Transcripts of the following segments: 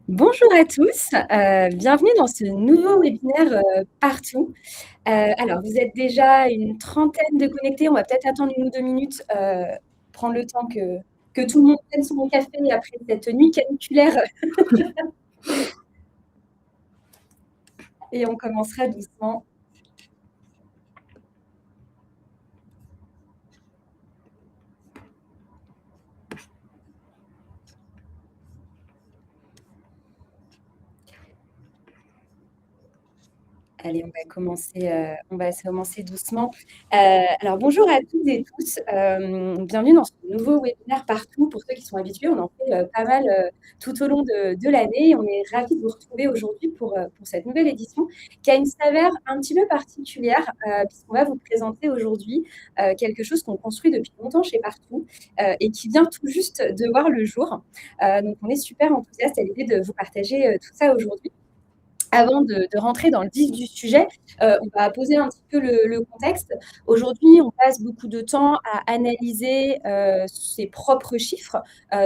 Bonjour à tous, bienvenue dans ce nouveau webinaire Partout. Alors, vous êtes déjà une trentaine de connectés, on va peut-être attendre 1 ou 2 minutes, prendre le temps que tout le monde prenne son café après cette nuit caniculaire et on commencera doucement. Allez, on va commencer doucement. Alors bonjour à toutes et tous, bienvenue dans ce nouveau webinaire Partout. Pour ceux qui sont habitués, on en fait, pas mal, tout au long de l'année. On est ravis de vous retrouver aujourd'hui pour cette nouvelle édition qui a une saveur un petit peu particulière, puisqu'on va vous présenter aujourd'hui, quelque chose qu'on construit depuis longtemps chez Partout, et qui vient tout juste de voir le jour. Donc on est super enthousiastes à l'idée de vous partager, tout ça aujourd'hui. Avant de rentrer dans le vif du sujet, on va poser un petit peu le contexte. Aujourd'hui, on passe beaucoup de temps à analyser, ses propres chiffres,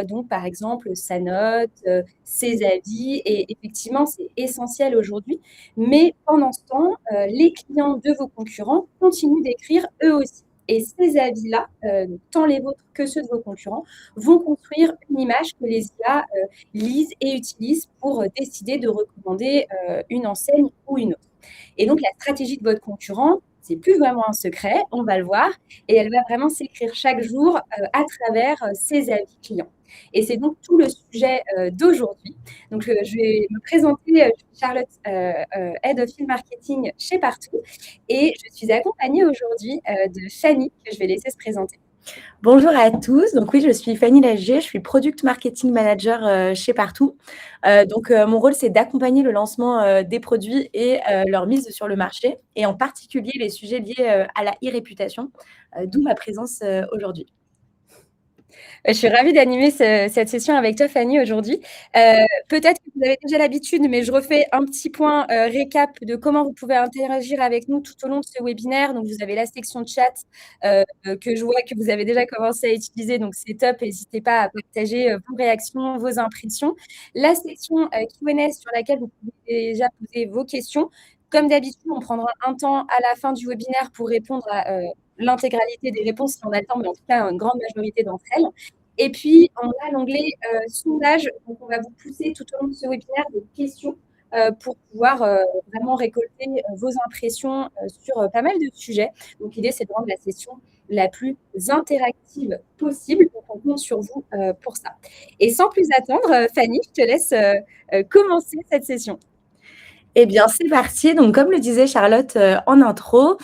donc par exemple sa note, ses avis et effectivement, c'est essentiel aujourd'hui. Mais pendant ce temps, les clients de vos concurrents continuent d'écrire eux aussi et ces avis-là, donc tant les vôtres que ceux de vos concurrents, vont construire une image que les IA, lisent et utilisent pour, décider de recommander, une enseigne ou une autre. Et donc la stratégie de votre concurrent, c'est plus vraiment un secret, on va le voir, et elle va vraiment s'écrire chaque jour à travers ses avis clients. Et c'est donc tout le sujet d'aujourd'hui. Donc je vais me présenter, je suis Charlotte, Head of Field Marketing chez Partout, et je suis accompagnée aujourd'hui de Fanny, que je vais laisser se présenter. Bonjour à tous. Donc oui, je suis Fanny Lagier, je suis Product Marketing Manager chez Partout. Mon rôle, c'est d'accompagner le lancement des produits et leur mise sur le marché, et en particulier les sujets liés à la e-réputation, d'où ma présence aujourd'hui. Je suis ravie d'animer cette session avec toi, Fanny, aujourd'hui. Peut-être que vous avez déjà l'habitude, mais je refais un petit point récap de comment vous pouvez interagir avec nous tout au long de ce webinaire. Donc, vous avez la section chat que je vois que vous avez déjà commencé à utiliser, donc c'est top. N'hésitez pas à partager vos réactions, vos impressions. La section Q&A sur laquelle vous pouvez déjà poser vos questions. Comme d'habitude, on prendra un temps à la fin du webinaire pour répondre à l'intégralité des réponses si on a le temps, mais en tout cas, une grande majorité d'entre elles. Et puis, on a l'onglet sondage. Donc, on va vous pousser tout au long de ce webinaire des questions pour pouvoir vraiment récolter vos impressions sur pas mal de sujets. Donc, l'idée, c'est de rendre la session la plus interactive possible. Donc, on compte sur vous pour ça. Et sans plus attendre, Fanny, je te laisse commencer cette session. Eh bien, c'est parti. Donc, comme le disait Charlotte en intro,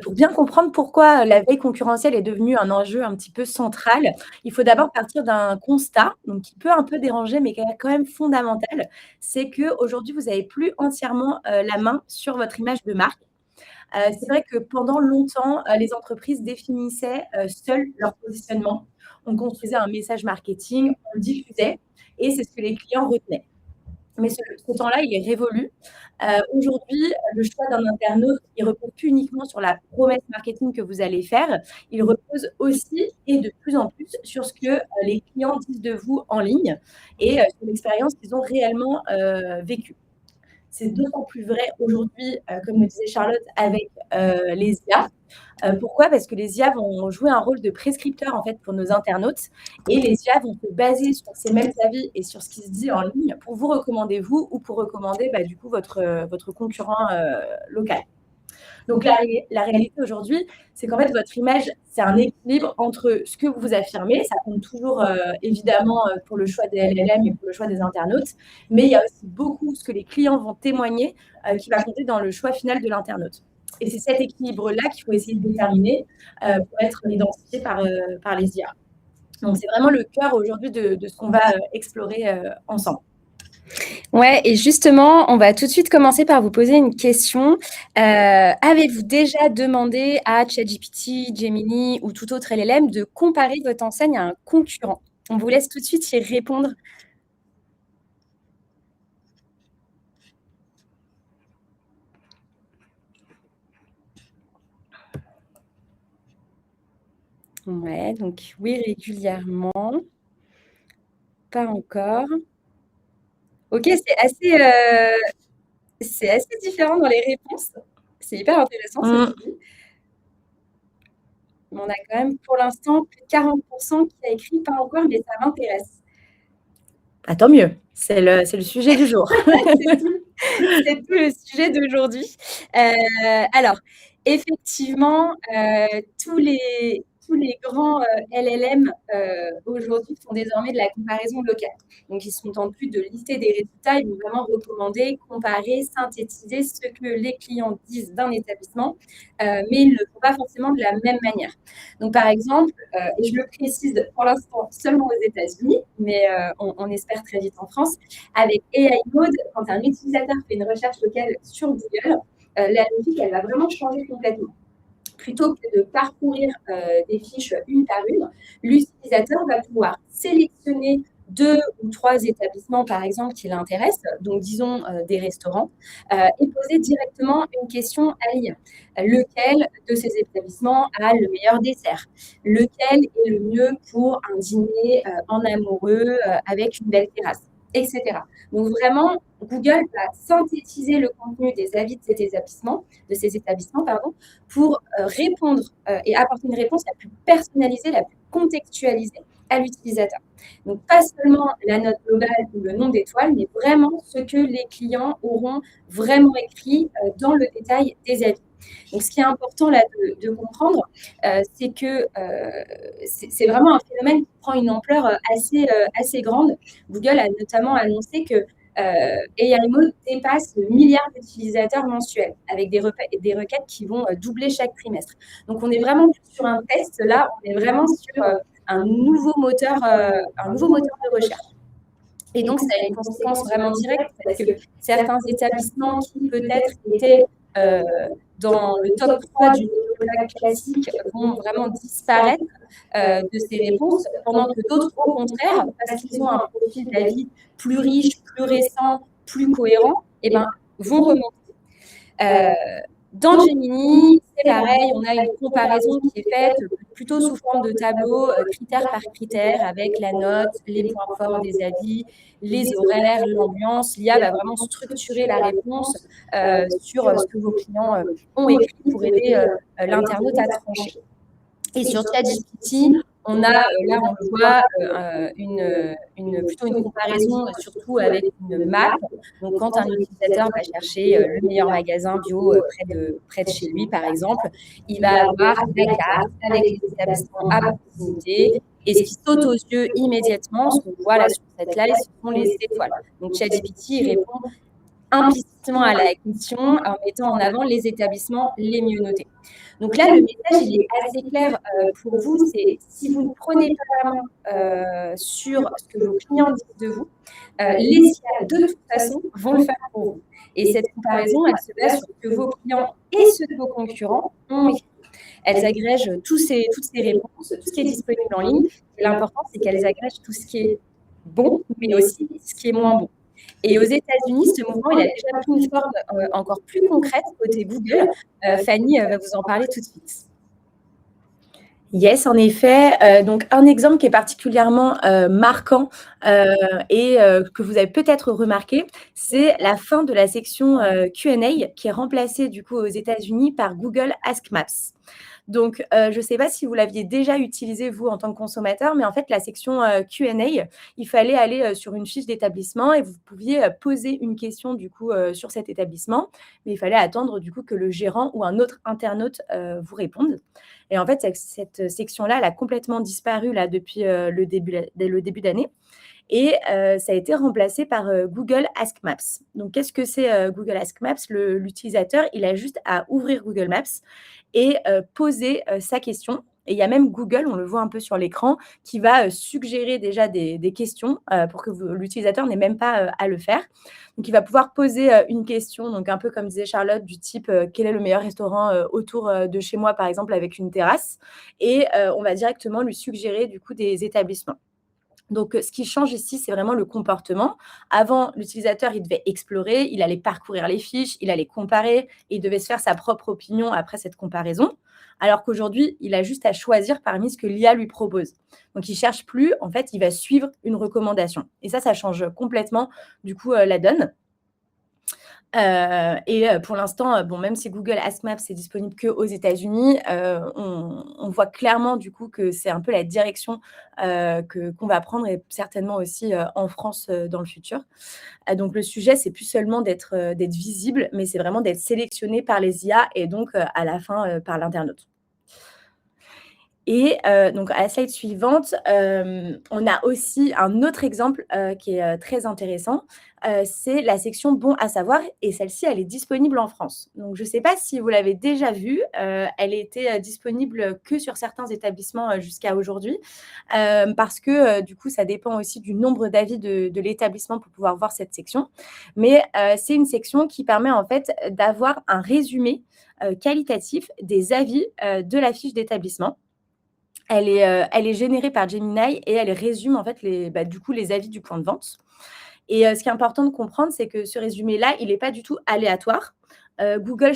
pour bien comprendre pourquoi la veille concurrentielle est devenue un enjeu un petit peu central, il faut d'abord partir d'un constat, donc qui peut un peu déranger, mais qui est quand même fondamental. C'est qu'aujourd'hui, vous n'avez plus entièrement la main sur votre image de marque. C'est vrai que pendant longtemps, les entreprises définissaient seules leur positionnement. On construisait un message marketing, on le diffusait, et c'est ce que les clients retenaient. Mais ce temps-là, il est révolu. Aujourd'hui, le choix d'un internaute, il repose plus uniquement sur la promesse marketing que vous allez faire. Il repose aussi, et de plus en plus, sur ce que les clients disent de vous en ligne et sur l'expérience qu'ils ont réellement vécue. C'est d'autant plus vrai aujourd'hui, comme le disait Charlotte, avec les IA. Pourquoi? Parce que les IA vont jouer un rôle de prescripteur en fait pour nos internautes, et les IA vont se baser sur ces mêmes avis et sur ce qui se dit en ligne pour vous recommander vous, ou pour recommander du coup votre concurrent local. Donc la réalité aujourd'hui, c'est qu'en fait votre image, c'est un équilibre entre ce que vous affirmez, ça compte toujours évidemment pour le choix des LLM et pour le choix des internautes, mais il y a aussi beaucoup ce que les clients vont témoigner qui va compter dans le choix final de l'internaute. Et c'est cet équilibre-là qu'il faut essayer de déterminer pour être identifié par les IA. Donc c'est vraiment le cœur aujourd'hui de ce qu'on va explorer ensemble. Ouais, et justement, on va tout de suite commencer par vous poser une question. Avez-vous déjà demandé à ChatGPT, Gemini ou tout autre LLM de comparer votre enseigne à un concurrent? On vous laisse tout de suite y répondre. Ouais, donc oui, régulièrement. Pas encore. OK, c'est assez différent dans les réponses. C'est hyper intéressant ce que Mmh. tu dis. Mais on a quand même pour l'instant plus de 40 qui a écrit: «Pas encore, mais ça m'intéresse». Bah, tant mieux, c'est le sujet du jour. C'est tout c'est tout le sujet d'aujourd'hui. Alors effectivement, tous les grands, LLM, aujourd'hui font désormais de la comparaison locale. Donc ils ne se contentent plus de lister des résultats, ils vont vraiment recommander, comparer, synthétiser ce que les clients disent d'un établissement, mais ils ne le font pas forcément de la même manière. Donc par exemple, et je le précise pour l'instant seulement aux États-Unis, mais on espère très vite en France, avec AI Mode, quand un utilisateur fait une recherche locale sur Google, la logique, elle va vraiment changer complètement. Plutôt que de parcourir des fiches une par une, l'utilisateur va pouvoir sélectionner 2 ou 3 établissements, par exemple, qui l'intéressent, donc disons des restaurants, et poser directement une question à l'IA. Lequel de ces établissements a le meilleur dessert? Lequel est le mieux pour un dîner en amoureux avec une belle terrasse? Etc. Donc vraiment, Google va synthétiser le contenu des avis de ces établissements, pardon, pour répondre et apporter une réponse la plus personnalisée, la plus contextualisée à l'utilisateur. Donc, pas seulement la note globale ou le nombre d'étoiles, mais vraiment ce que les clients auront vraiment écrit dans le détail des avis. Donc, ce qui est important là de comprendre, c'est que c'est vraiment un phénomène qui prend une ampleur assez grande. Google a notamment annoncé que AI Mode dépasse le milliard d'utilisateurs mensuels, avec des requêtes qui vont doubler chaque trimestre. Donc, on est vraiment plus sur un test, là, on est vraiment sur un nouveau moteur de recherche. Et donc, ça a une conséquence vraiment directe parce que certains établissements qui peut-être étaient dans le top 3 du bac classique vont vraiment disparaître de ces réponses, pendant que d'autres, au contraire, parce qu'ils ont un profil d'avis plus riche, plus récent, plus cohérent, eh ben, vont remonter. Dans Gemini, c'est pareil, on a une comparaison qui est faite plutôt sous forme de tableau, critère par critère, avec la note, les points forts des avis, les horaires, l'ambiance. L'IA va vraiment structurer la réponse sur ce que vos clients ont écrit pour aider l'internaute à trancher. Et sur ChatGPT, on a, là, on le voit, plutôt une comparaison, surtout avec une map. Donc, quand un utilisateur va chercher le meilleur magasin bio près de chez lui, par exemple, il va avoir la carte avec les établissements à proximité. Et ce qui saute aux yeux immédiatement, ce qu'on voit là sur cette slide, ce sont les étoiles. Donc, ChatGPT répond implicitement à la question en mettant en avant les établissements les mieux notés. Donc là, le message, il est assez clair pour vous, c'est si vous ne prenez pas la main sur ce que vos clients disent de vous, les IA, de toute façon, vont le faire pour vous. Et cette comparaison, elle se base sur ce que vos clients et ceux de vos concurrents ont écrit. Elles agrègent toutes ces réponses, tout ce qui est disponible en ligne. Et l'important, c'est qu'elles agrègent tout ce qui est bon, mais aussi ce qui est moins bon. Et aux États-Unis, ce mouvement, il a déjà pris une forme encore plus concrète côté Google. Fanny va vous en parler tout de suite. Yes, en effet. Donc un exemple qui est particulièrement marquant et que vous avez peut-être remarqué, c'est la fin de la section Q&A qui est remplacée du coup aux États-Unis par Google Ask Maps. Donc, je ne sais pas si vous l'aviez déjà utilisé, vous, en tant que consommateur, mais en fait, la section Q&A, il fallait aller sur une fiche d'établissement et vous pouviez poser une question, du coup, sur cet établissement, mais il fallait attendre, du coup, que le gérant ou un autre internaute vous réponde. Et en fait, cette section-là, elle a complètement disparu là, depuis le début d'année. Et ça a été remplacé par Google Ask Maps. Donc, qu'est-ce que c'est Google Ask Maps? L'utilisateur, il a juste à ouvrir Google Maps et poser sa question. Et il y a même Google, on le voit un peu sur l'écran, qui va suggérer déjà des questions pour que l'utilisateur n'ait même pas à le faire. Donc, il va pouvoir poser une question, donc un peu comme disait Charlotte, du type quel est le meilleur restaurant autour de chez moi, par exemple, avec une terrasse. Et on va directement lui suggérer du coup des établissements. Donc, ce qui change ici, c'est vraiment le comportement. Avant, l'utilisateur, il devait explorer, il allait parcourir les fiches, il allait comparer et il devait se faire sa propre opinion après cette comparaison. Alors qu'aujourd'hui, il a juste à choisir parmi ce que l'IA lui propose. Donc, il ne cherche plus, en fait, il va suivre une recommandation. Et ça change complètement, du coup, la donne. Pour l'instant, bon, même si Google Ask Maps est disponible qu'aux États-Unis, on voit clairement du coup que c'est un peu la direction qu'on va prendre et certainement aussi en France dans le futur. Donc le sujet, c'est plus seulement d'être visible, mais c'est vraiment d'être sélectionné par les IA et donc à la fin par l'internaute. Et donc à la slide suivante, on a aussi un autre exemple qui est très intéressant. C'est la section «Bon à savoir» et celle-ci, elle est disponible en France. Donc je ne sais pas si vous l'avez déjà vue, elle était disponible que sur certains établissements jusqu'à aujourd'hui, parce que du coup, ça dépend aussi du nombre d'avis de l'établissement pour pouvoir voir cette section. Mais c'est une section qui permet en fait d'avoir un résumé qualitatif des avis de la fiche d'établissement. Elle est générée par Gemini et elle résume en fait du coup les avis du point de vente. Et ce qui est important de comprendre, c'est que ce résumé-là, il n'est pas du tout aléatoire. Google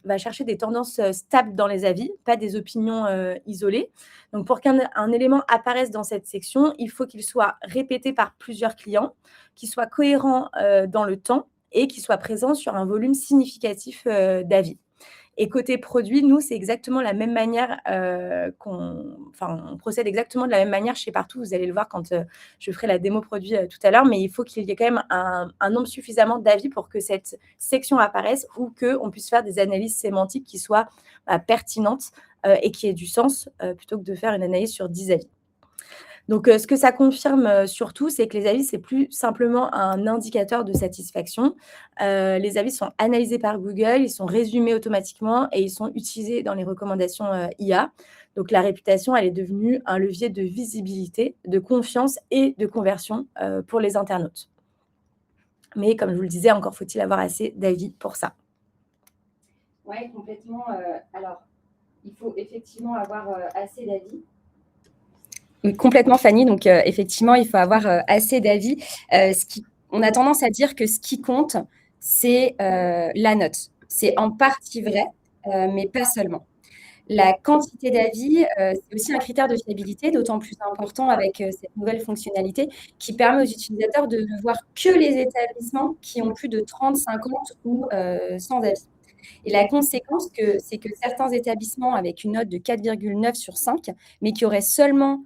va chercher des tendances stables dans les avis, pas des opinions isolées. Donc pour qu'un élément apparaisse dans cette section, il faut qu'il soit répété par plusieurs clients, qu'il soit cohérent dans le temps et qu'il soit présent sur un volume significatif d'avis. Et côté produit, nous, c'est exactement la même manière on procède exactement de la même manière chez Partout. Vous allez le voir quand je ferai la démo produit tout à l'heure, mais il faut qu'il y ait quand même un nombre suffisamment d'avis pour que cette section apparaisse ou qu'on puisse faire des analyses sémantiques qui soient pertinentes et qui aient du sens plutôt que de faire une analyse sur 10 avis. Donc, ce que ça confirme surtout, c'est que les avis, c'est plus simplement un indicateur de satisfaction. Les avis sont analysés par Google, ils sont résumés automatiquement et ils sont utilisés dans les recommandations IA. Donc, la réputation, elle est devenue un levier de visibilité, de confiance et de conversion pour les internautes. Mais comme je vous le disais, encore faut-il avoir assez d'avis pour ça. Oui, complètement. Alors, il faut effectivement avoir assez d'avis. Complètement, Fanny. Donc, effectivement, il faut avoir assez d'avis. On a tendance à dire que ce qui compte, c'est la note. C'est en partie vrai, mais pas seulement. La quantité d'avis, c'est aussi un critère de fiabilité, d'autant plus important avec cette nouvelle fonctionnalité qui permet aux utilisateurs de ne voir que les établissements qui ont plus de 30, 50 ou 100 avis. Et la conséquence, c'est que certains établissements avec une note de 4,9 sur 5, mais qui auraient seulement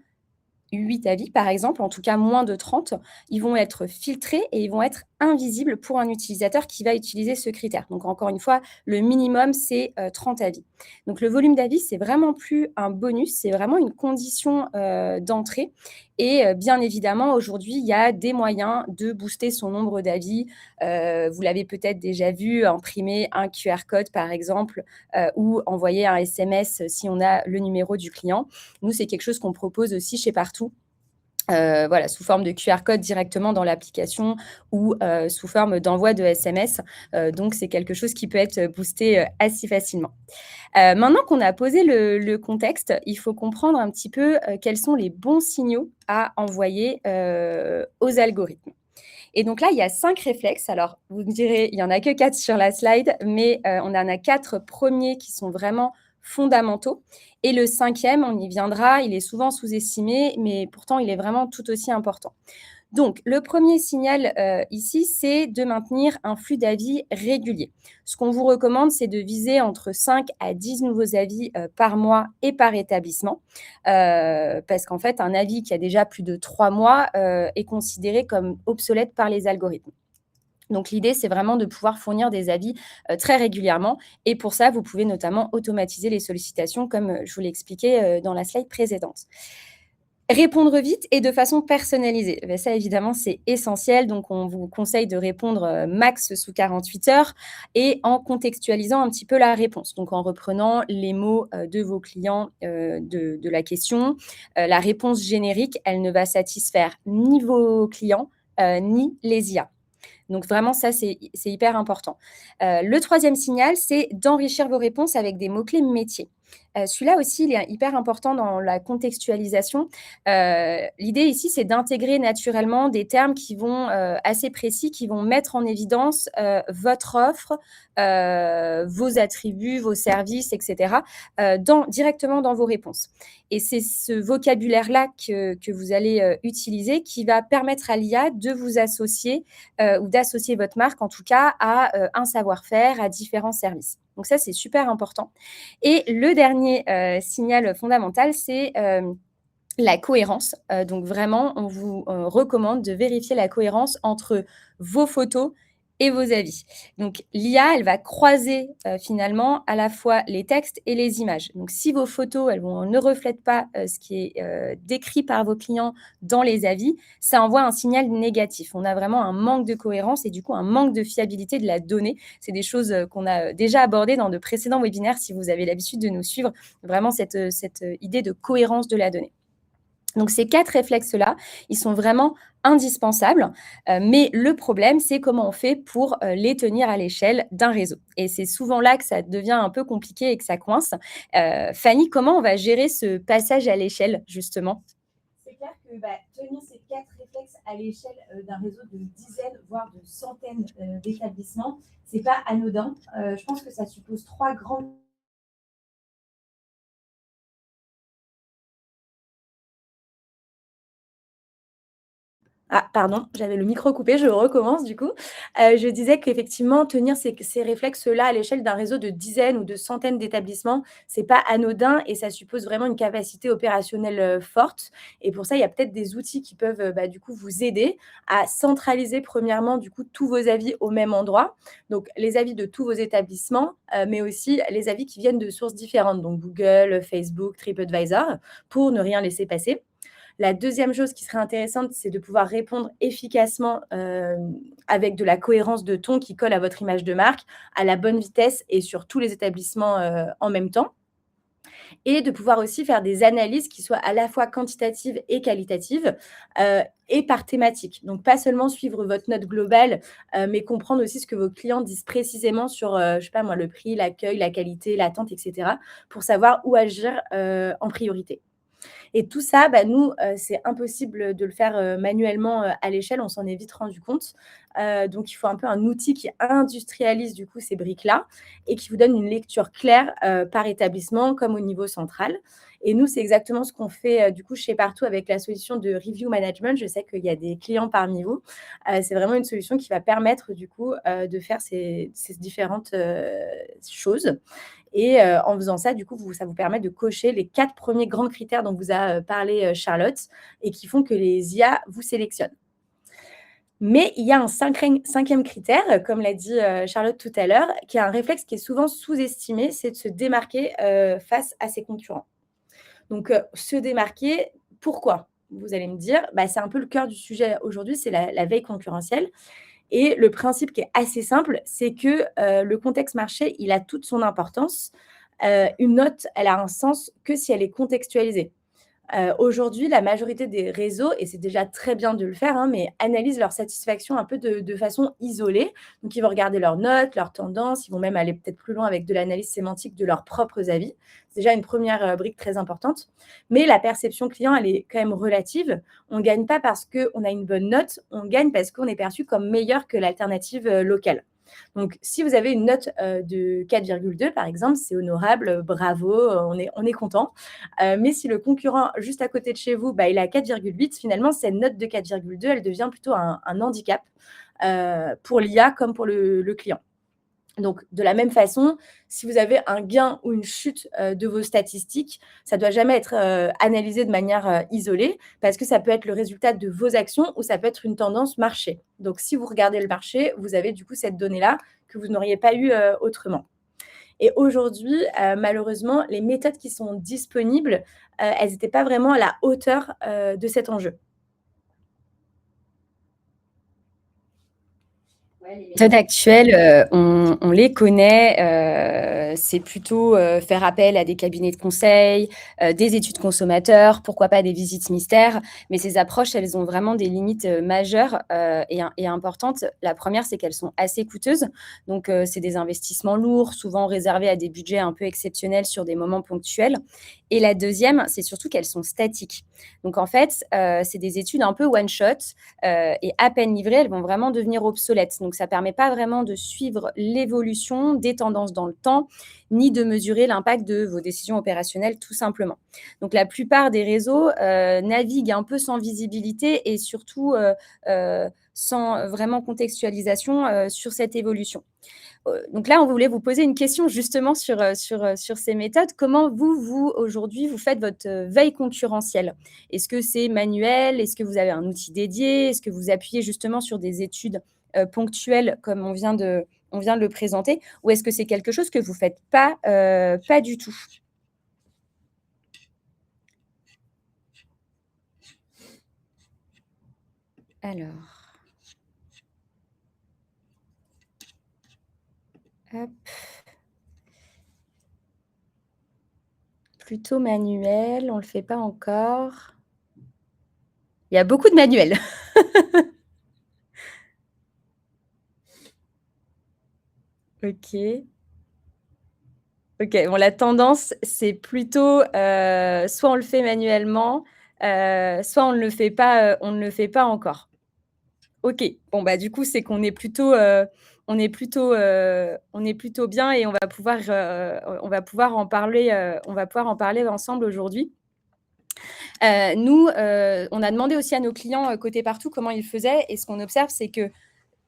8 avis, par exemple, en tout cas moins de 30, ils vont être filtrés et ils vont être invisibles pour un utilisateur qui va utiliser ce critère. Donc, encore une fois, le minimum, c'est 30 avis. Donc, le volume d'avis, c'est vraiment plus un bonus, c'est vraiment une condition d'entrée. Et bien évidemment, aujourd'hui, il y a des moyens de booster son nombre d'avis. Vous l'avez peut-être déjà vu, imprimer un QR code, par exemple, ou envoyer un SMS si on a le numéro du client. Nous, c'est quelque chose qu'on propose aussi chez Partout. Voilà, sous forme de QR code directement dans l'application ou sous forme d'envoi de SMS. Donc, c'est quelque chose qui peut être boosté assez facilement. Maintenant qu'on a posé le contexte, il faut comprendre un petit peu quels sont les bons signaux à envoyer aux algorithmes. Et donc là, il y a 5 réflexes. Alors, vous me direz, il n'y en a que 4 sur la slide, mais on en a 4 premiers qui sont vraiment fondamentaux. Et le 5e, on y viendra, il est souvent sous-estimé, mais pourtant, il est vraiment tout aussi important. Donc, le premier signal ici, c'est de maintenir un flux d'avis régulier. Ce qu'on vous recommande, c'est de viser entre 5 à 10 nouveaux avis par mois et par établissement, parce qu'en fait, un avis qui a déjà plus de 3 mois est considéré comme obsolète par les algorithmes. Donc, l'idée, c'est vraiment de pouvoir fournir des avis très régulièrement. Et pour ça, vous pouvez notamment automatiser les sollicitations, comme je vous l'ai expliqué dans la slide précédente. Répondre vite et de façon personnalisée. Ça, évidemment, c'est essentiel. Donc, on vous conseille de répondre max sous 48 heures et en contextualisant un petit peu la réponse. Donc, en reprenant les mots de vos clients de la question. La réponse générique, elle ne va satisfaire ni vos clients, ni les IA. Donc, vraiment, ça, c'est hyper important. Le troisième signal, c'est d'enrichir vos réponses avec des mots-clés métiers. Celui-là aussi, il est hyper important dans la contextualisation. L'idée ici, c'est d'intégrer naturellement des termes qui vont, assez précis, qui vont mettre en évidence, votre offre, vos attributs, vos services et cetera, directement dans vos réponses et c'est ce vocabulaire-là que vous allez, utiliser qui va permettre à l'IA de vous associer, ou d'associer votre marque en tout cas à, un savoir-faire, à différents services. Donc ça, c'est super important et le dernier, signal fondamental, c'est, la cohérence. Donc vraiment, on vous, recommande de vérifier la cohérence entre vos photos et vos avis. Donc l'IA, elle va croiser, finalement à la fois les textes et les images. Donc si vos photos, ne reflètent pas, ce qui est, décrit par vos clients dans les avis, ça envoie un signal négatif. On a vraiment un manque de cohérence et du coup un manque de fiabilité de la donnée. C'est des choses, qu'on a, déjà abordées dans de précédents webinaires si vous avez l'habitude de nous suivre, vraiment cette idée de cohérence de la donnée. Donc ces 4 réflexes-là, ils sont vraiment indispensables, mais le problème, c'est comment on fait pour, les tenir à l'échelle d'un réseau et c'est souvent là que ça devient un peu compliqué et que ça coince. Fanny, comment on va gérer ce passage à l'échelle justement? C'est clair que tenir ces 4 réflexes à l'échelle d'un réseau de dizaines, voire de centaines d'établissements, c'est pas anodin. Je pense que ça suppose trois grandes. Ah pardon, j'avais le micro coupé, je recommence du coup. Je disais qu'effectivement tenir ces réflexes-là à l'échelle d'un réseau de dizaines ou de centaines d'établissements, c'est pas anodin et ça suppose vraiment une capacité opérationnelle, forte et pour ça, il y a peut-être des outils qui peuvent, du coup vous aider à centraliser premièrement du coup tous vos avis au même endroit. Donc les avis de tous vos établissements, mais aussi les avis qui viennent de sources différentes, donc Google, Facebook, TripAdvisor, pour ne rien laisser passer. La deuxième chose qui serait intéressante, c'est de pouvoir répondre efficacement, avec de la cohérence de ton qui colle à votre image de marque, à la bonne vitesse et sur tous les établissements, en même temps et de pouvoir aussi faire des analyses qui soient à la fois quantitatives et qualitatives, et par thématique. Donc pas seulement suivre votre note globale, mais comprendre aussi ce que vos clients disent précisément sur, je sais pas moi, le prix, l'accueil, la qualité, l'attente et cetera, pour savoir où agir, en priorité. Et tout ça, nous, c'est impossible de le faire, manuellement, à l'échelle, on s'en est vite rendu compte. Donc il faut un peu un outil qui industrialise du coup ces briques-là et qui vous donne une lecture claire, par établissement comme au niveau central. Et nous, c'est exactement ce qu'on fait, du coup chez Partout avec la solution de review management. Je sais qu'il y a des clients parmi vous. C'est vraiment une solution qui va permettre du coup, de faire ces différentes, choses et en faisant ça, du coup, ça vous permet de cocher les 4 premiers grands critères dont vous a, parlé, Charlotte et qui font que les IA vous sélectionnent. Mais il y a un cinquième critère, comme l'a dit, Charlotte tout à l'heure, qui est un réflexe qui est souvent sous-estimé, c'est de se démarquer, face à ses concurrents. Donc se démarquer, pourquoi? Vous allez me dire, c'est un peu le cœur du sujet aujourd'hui, c'est la veille concurrentielle et le principe qui est assez simple, c'est que, le contexte marché, il a toute son importance. Une note, elle a un sens que si elle est contextualisée. Aujourd'hui, la majorité des réseaux, et c'est déjà très bien de le faire, hein, mais analysent leur satisfaction un peu de façon isolée. Donc, ils vont regarder leurs notes, leurs tendances, ils vont même aller peut-être plus loin avec de l'analyse sémantique de leurs propres avis. C'est déjà une première brique très importante. Mais la perception client, elle est quand même relative. On ne gagne pas parce qu'on a une bonne note, on gagne parce qu'on est perçu comme meilleur que l'alternative locale. Donc, si vous avez une note de 4,2 par exemple, c'est honorable, bravo, on est content. Mais si le concurrent juste à côté de chez vous, il a 4,8, finalement, cette note de 4,2, elle devient plutôt un handicap pour l'IA comme pour le client. Donc, de la même façon, si vous avez un gain ou une chute de vos statistiques, ça ne doit jamais être analysé de manière isolée parce que ça peut être le résultat de vos actions ou ça peut être une tendance marché. Donc, si vous regardez le marché, vous avez du coup cette donnée-là que vous n'auriez pas eu autrement. Et aujourd'hui, malheureusement, les méthodes qui sont disponibles, elles n'étaient pas vraiment à la hauteur de cet enjeu. Méthodes actuelles, on les connaît, c'est plutôt, faire appel à des cabinets de conseil, des études consommateurs, pourquoi pas des visites mystères. Mais ces approches, elles ont vraiment des limites, majeures, et importantes. La première, c'est qu'elles sont assez coûteuses. Donc, c'est des investissements lourds, souvent réservés à des budgets un peu exceptionnels sur des moments ponctuels. Et la deuxième, c'est surtout qu'elles sont statiques. Donc en fait, c'est des études un peu one shot, et à peine livrées, elles vont vraiment devenir obsolètes. Donc ça ne permet pas vraiment de suivre l'évolution des tendances dans le temps, ni de mesurer l'impact de vos décisions opérationnelles tout simplement. Donc la plupart des réseaux naviguent un peu sans visibilité et surtout sans vraiment contextualisation sur cette évolution. Donc là, on voulait vous poser une question justement sur ces méthodes. Comment vous, aujourd'hui, vous faites votre veille concurrentielle? Est-ce que c'est manuel? Est-ce que vous avez un outil dédié? Est-ce que vous appuyez justement sur des études ponctuelles comme on vient de le présenter? Ou est-ce que c'est quelque chose que vous ne faites pas du tout? Alors, hop, plutôt manuel, on ne le fait pas encore. Il y a beaucoup de manuels. Ok. Ok, bon, la tendance, c'est plutôt soit on le fait manuellement, soit on ne le fait pas encore. Ok, bon, bah, du coup, c'est qu'on est plutôt, on est plutôt bien et on va pouvoir en parler, on va pouvoir en parler ensemble aujourd'hui. Nous, on a demandé aussi à nos clients côté partout comment ils faisaient et ce qu'on observe, c'est que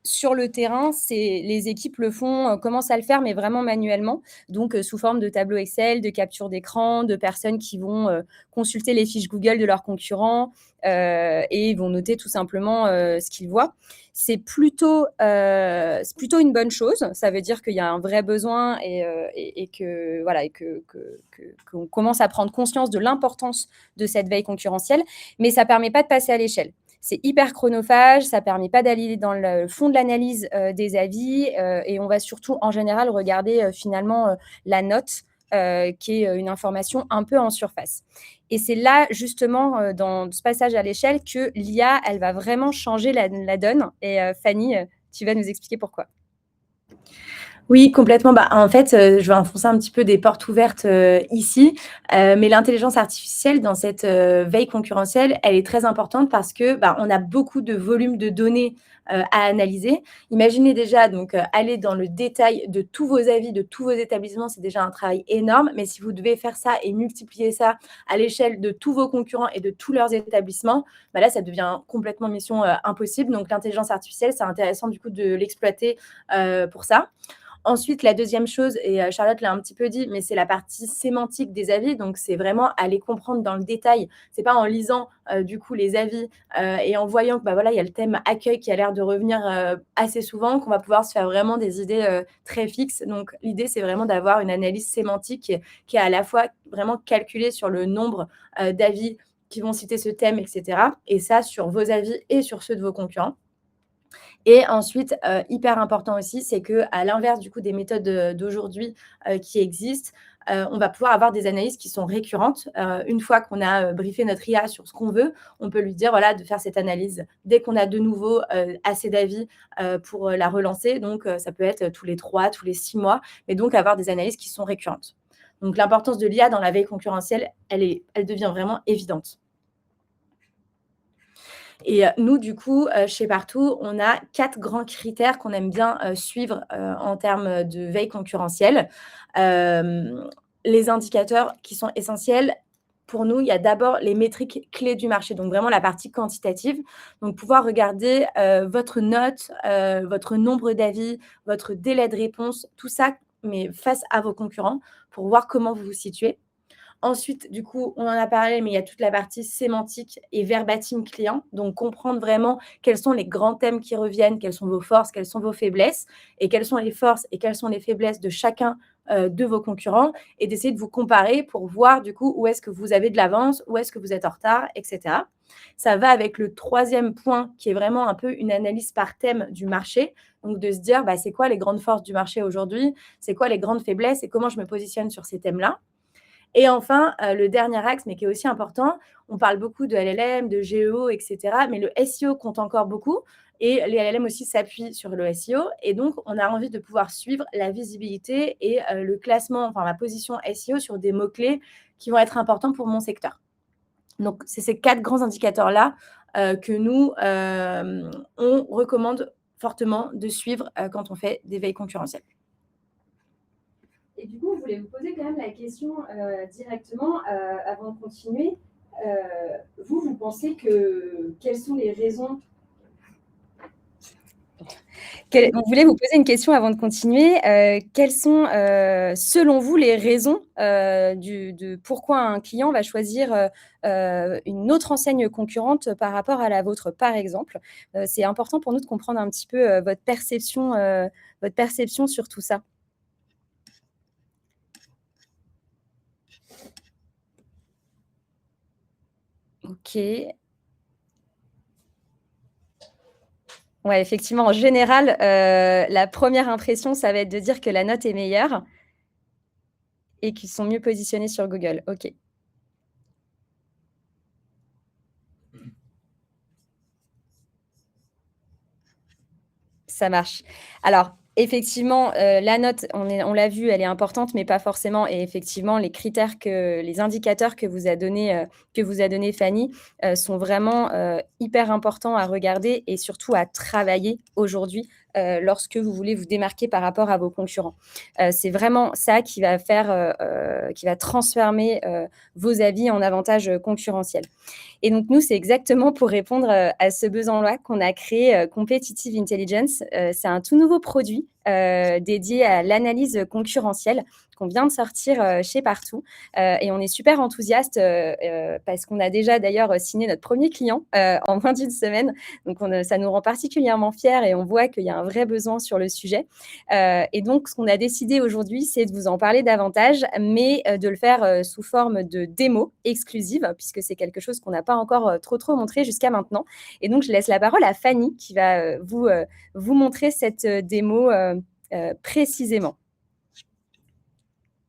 sur le terrain, les équipes le font, commencent à le faire, mais vraiment manuellement. Donc, sous forme de tableau Excel, de capture d'écran, de personnes qui vont consulter les fiches Google de leurs concurrents et vont noter tout simplement ce qu'ils voient. C'est plutôt une bonne chose. Ça veut dire qu'il y a un vrai besoin et que voilà, qu'on commence à prendre conscience de l'importance de cette veille concurrentielle, mais ça ne permet pas de passer à l'échelle. C'est hyper chronophage, ça ne permet pas d'aller dans le fond de l'analyse des avis et on va surtout en général regarder finalement la note qui est une information un peu en surface. Et c'est là justement dans ce passage à l'échelle que l'IA, elle va vraiment changer la donne. Et Fanny, tu vas nous expliquer pourquoi. Oui, complètement. Bah, en fait, je vais enfoncer un petit peu des portes ouvertes, ici, mais l'intelligence artificielle dans cette, veille concurrentielle, elle est très importante parce que, bah, on a beaucoup de volume de données, à analyser. Imaginez déjà donc, aller dans le détail de tous vos avis, de tous vos établissements, c'est déjà un travail énorme, mais si vous devez faire ça et multiplier ça à l'échelle de tous vos concurrents et de tous leurs établissements, bah, là, ça devient complètement mission, impossible. Donc l'intelligence artificielle, c'est intéressant du coup de l'exploiter, pour ça. Ensuite, la deuxième chose, et Charlotte l'a un petit peu dit, mais c'est la partie sémantique des avis. Donc, c'est vraiment aller comprendre dans le détail. C'est pas en lisant du coup les avis et en voyant que bah, voilà, il y a le thème accueil qui a l'air de revenir assez souvent qu'on va pouvoir se faire vraiment des idées très fixes. Donc, l'idée, c'est vraiment d'avoir une analyse sémantique qui est à la fois vraiment calculée sur le nombre d'avis qui vont citer ce thème, etc. Et ça, sur vos avis et sur ceux de vos concurrents. Et ensuite, hyper important aussi, c'est qu'à l'inverse du coup des méthodes, d'aujourd'hui, qui existent, on va pouvoir avoir des analyses qui sont récurrentes. Une fois qu'on a, briefé notre IA sur ce qu'on veut, on peut lui dire, voilà, de faire cette analyse dès qu'on a de nouveau, assez d'avis, pour, la relancer. Donc, ça peut être tous les 3, tous les 6 mois, mais donc avoir des analyses qui sont récurrentes. Donc l'importance de l'IA dans la veille concurrentielle, elle devient vraiment évidente. Et nous, du coup, chez Partout, on a 4 grands critères qu'on aime bien, suivre, en termes de veille concurrentielle. Les indicateurs qui sont essentiels, pour nous, il y a d'abord les métriques clés du marché, donc vraiment la partie quantitative. Donc pouvoir regarder, votre note, votre nombre d'avis, votre délai de réponse, tout ça, mais face à vos concurrents, pour voir comment vous vous situez. Ensuite, du coup, on en a parlé, mais il y a toute la partie sémantique et verbatim client. Donc, comprendre vraiment quels sont les grands thèmes qui reviennent, quelles sont vos forces, quelles sont vos faiblesses, et quelles sont les forces et quelles sont les faiblesses de chacun de vos concurrents et d'essayer de vous comparer pour voir du coup où est-ce que vous avez de l'avance, où est-ce que vous êtes en retard, et cetera. Ça va avec le troisième point qui est vraiment un peu une analyse par thème du marché. Donc de se dire, bah, c'est quoi les grandes forces du marché aujourd'hui, c'est quoi les grandes faiblesses et comment je me positionne sur ces thèmes-là. Et enfin, le dernier axe, mais qui est aussi important, on parle beaucoup de LLM, de GEO, et cetera, mais le SEO compte encore beaucoup et les LLM aussi s'appuient sur le SEO et donc on a envie de pouvoir suivre la visibilité et le classement, enfin la position SEO sur des mots-clés qui vont être importants pour mon secteur. Donc c'est ces 4 grands indicateurs-là, que nous, on recommande fortement de suivre, quand on fait des veilles concurrentielles. Et du coup, je voulais vous poser quand même la question directement avant de continuer. Vous pensez que quelles sont les raisons on voulait vous poser une question avant de continuer. Quelles sont, selon vous, les raisons de pourquoi un client va choisir une autre enseigne concurrente par rapport à la vôtre, par exemple? C'est important pour nous de comprendre un petit peu votre perception sur tout ça. Ok. Ouais, effectivement, en général, la première impression, ça va être de dire que la note est meilleure et qu'ils sont mieux positionnés sur Google. Ok. Ça marche. Alors, effectivement, la note, on l'a vu, elle est importante, mais pas forcément. Et effectivement, les indicateurs que vous a donné Fanny, sont vraiment hyper importants à regarder et surtout à travailler aujourd'hui lorsque vous voulez vous démarquer par rapport à vos concurrents. C'est vraiment ça qui va transformer vos avis en avantages concurrentiels. Et donc, nous, c'est exactement pour répondre à ce besoin-là qu'on a créé Competitive Intelligence. C'est un tout nouveau produit dédié à l'analyse concurrentielle qu'on vient de sortir chez Partout. Et on est super enthousiaste parce qu'on a déjà d'ailleurs signé notre premier client en moins d'une semaine. Donc, ça nous rend particulièrement fiers et on voit qu'il y a un vrai besoin sur le sujet. Et donc, ce qu'on a décidé aujourd'hui, c'est de vous en parler davantage, mais de le faire sous forme de démo exclusive, puisque c'est quelque chose qu'on n'a pas encore trop montré jusqu'à maintenant. Et donc, je laisse la parole à Fanny qui va vous montrer cette démo précisément.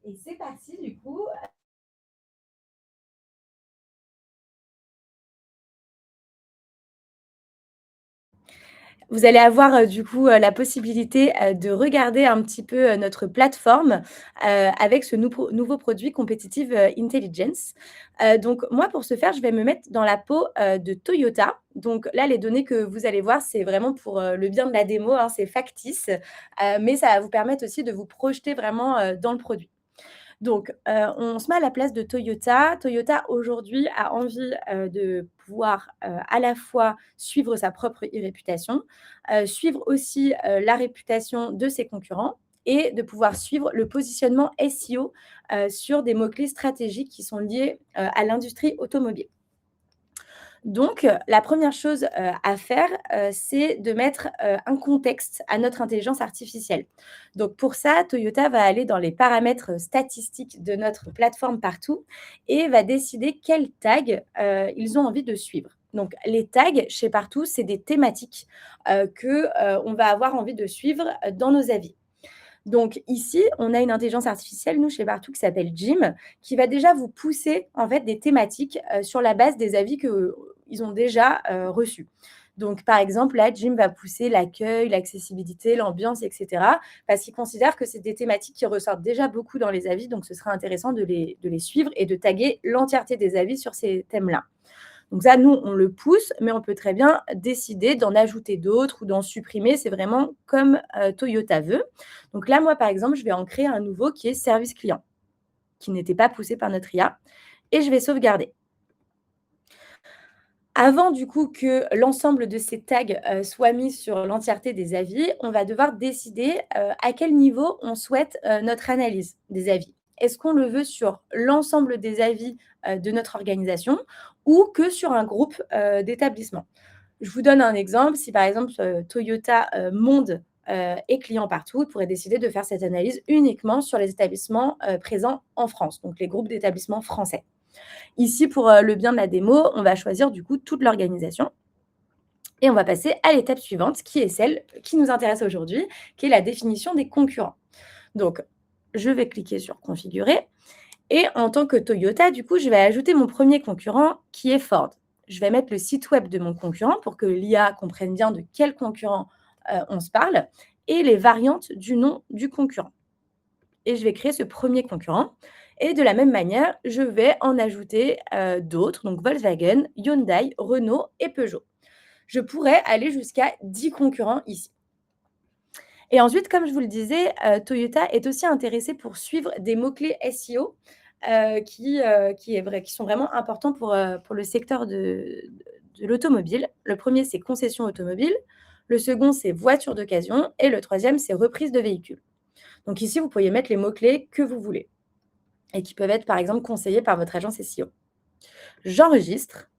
Et c'est parti du coup. Vous allez avoir du coup la possibilité de regarder un petit peu notre plateforme avec ce nouveau produit Competitive Intelligence. Donc moi, pour ce faire, je vais me mettre dans la peau de Toyota. Donc là, les données que vous allez voir, c'est vraiment pour le bien de la démo, hein, c'est factice, mais ça va vous permettre aussi de vous projeter vraiment dans le produit. Donc, on se met à la place de Toyota. Toyota, aujourd'hui, a envie, de pouvoir, à la fois suivre sa propre e-réputation, suivre aussi, la réputation de ses concurrents et de pouvoir suivre le positionnement SEO, sur des mots-clés stratégiques qui sont liés, à l'industrie automobile. Donc, la première chose, à faire, c'est de mettre, un contexte à notre intelligence artificielle. Donc pour ça, Toyota va aller dans les paramètres statistiques de notre plateforme Partout et va décider quels tags, ils ont envie de suivre. Donc les tags chez Partout, c'est des thématiques, que, on va avoir envie de suivre, dans nos avis. Donc ici, on a une intelligence artificielle, nous, chez Partout, qui s'appelle Jim, qui va déjà vous pousser, en fait, des thématiques, sur la base des avis qu'ils ont déjà, reçus. Donc, par exemple, là, Jim va pousser l'accueil, l'accessibilité, l'ambiance, et cetera, parce qu'il considère que c'est des thématiques qui ressortent déjà beaucoup dans les avis, donc ce sera intéressant de les suivre et de taguer l'entièreté des avis sur ces thèmes-là. Donc ça, nous, on le pousse, mais on peut très bien décider d'en ajouter d'autres ou d'en supprimer. C'est vraiment comme Toyota veut. Donc là, moi, par exemple, je vais en créer un nouveau qui est service client, qui n'était pas poussé par notre IA, et je vais sauvegarder. Avant, du coup, que l'ensemble de ces tags soient mis sur l'entièreté des avis, on va devoir décider à quel niveau on souhaite notre analyse des avis. Est-ce qu'on le veut sur l'ensemble des avis de notre organisation ou que sur un groupe d'établissements? Je vous donne un exemple. Si par exemple Toyota Monde et clients partout. Ils pourraient décider de faire cette analyse uniquement sur les établissements présents en France, donc les groupes d'établissements français. Ici, pour le bien de la démo, on va choisir du coup toute l'organisation. Et on va passer à l'étape suivante, qui est celle qui nous intéresse aujourd'hui, qui est la définition des concurrents. Donc, je vais cliquer sur configurer. Et en tant que Toyota, du coup, je vais ajouter mon premier concurrent qui est Ford. Je vais mettre le site web de mon concurrent pour que l'IA comprenne bien de quel concurrent on se parle et les variantes du nom du concurrent. Et je vais créer ce premier concurrent. Et de la même manière, je vais en ajouter d'autres, donc Volkswagen, Hyundai, Renault et Peugeot. Je pourrais aller jusqu'à 10 concurrents ici. Et ensuite, comme je vous le disais, Toyota est aussi intéressé pour suivre des mots-clés SEO qui sont vraiment importants pour le secteur de l'automobile. Le premier, c'est concession automobile. Le second, c'est voiture d'occasion. Et le troisième, c'est reprise de véhicule. Donc ici, vous pouvez mettre les mots-clés que vous voulez et qui peuvent être, par exemple, conseillés par votre agence SEO. J'enregistre